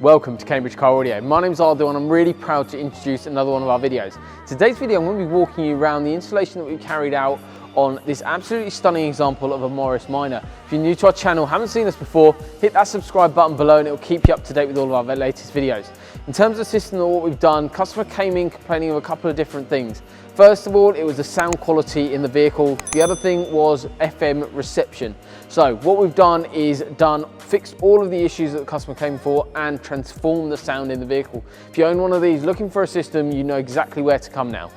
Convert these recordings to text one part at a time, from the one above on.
Welcome to Cambridge Car Audio. My name's Audison and I'm really proud to introduce another one of our videos. Today's video I'm going to be walking you around the installation that we carried out on this absolutely stunning example of a Morris Minor. If you're new to our channel, haven't seen us before, hit that subscribe button below and it will keep you up to date with all of our latest videos. In terms of the system and what we've done, customer came in complaining of a couple of different things. First of all, it was the sound quality in the vehicle. The other thing was FM reception. So what we've done is fixed all of the issues that the customer came for and transformed the sound in the vehicle. If you own one of these looking for a system, you know exactly where to come now.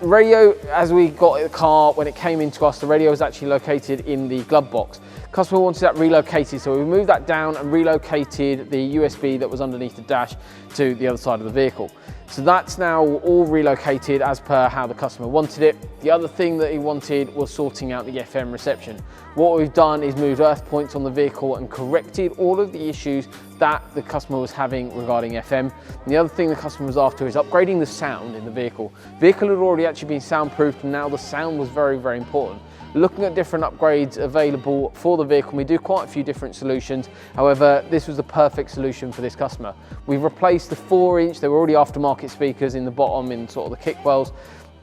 Radio, as we got the car, when it came into us, the radio was actually located in the glove box. Customer wanted that relocated, so we moved that down and relocated the USB that was underneath the dash to the other side of the vehicle. So that's now all relocated as per how the customer wanted it. The other thing that he wanted was sorting out the FM reception. What we've done is moved earth points on the vehicle and corrected all of the issues that the customer was having regarding FM. And the other thing the customer was after is upgrading the sound in the vehicle. The vehicle had already actually been soundproofed and now the sound was very, very important. Looking at different upgrades available for the vehicle, we do quite a few different solutions. However, this was the perfect solution for this customer. We've replaced the 4-inch, they were already aftermarket speakers in the bottom in sort of the kick wells.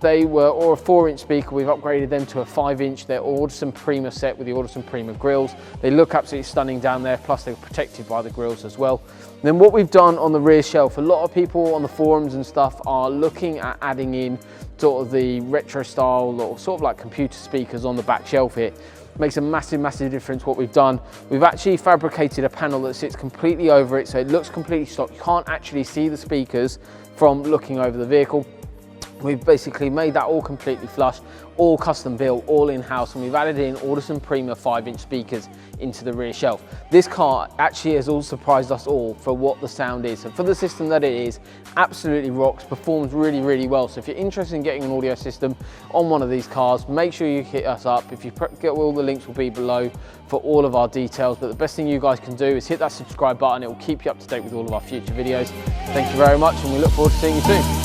They were, or a 4-inch speaker, we've upgraded them to a 5-inch. They're Audison Prima set with the Audison Prima grills. They look absolutely stunning down there, plus they're protected by the grills as well. And then what we've done on the rear shelf, a lot of people on the forums and stuff are looking at adding in sort of the retro style or sort of like computer speakers on the back shelf here. Makes a massive difference what we've done. We've actually fabricated a panel that sits completely over it, so it looks completely stock. You can't actually see the speakers from looking over the vehicle. We've basically made that all completely flush, all custom built, all in-house, and we've added in Audison Prima 5-inch speakers into the rear shelf. This car actually has all surprised us all for what the sound is. So for the system that it is, absolutely rocks, performs really well. So if you're interested in getting an audio system on one of these cars, make sure you hit us up. If you get all the links will be below for all of our details, but the best thing you guys can do is hit that subscribe button. It will keep you up to date with all of our future videos. Thank you very much and we look forward to seeing you soon.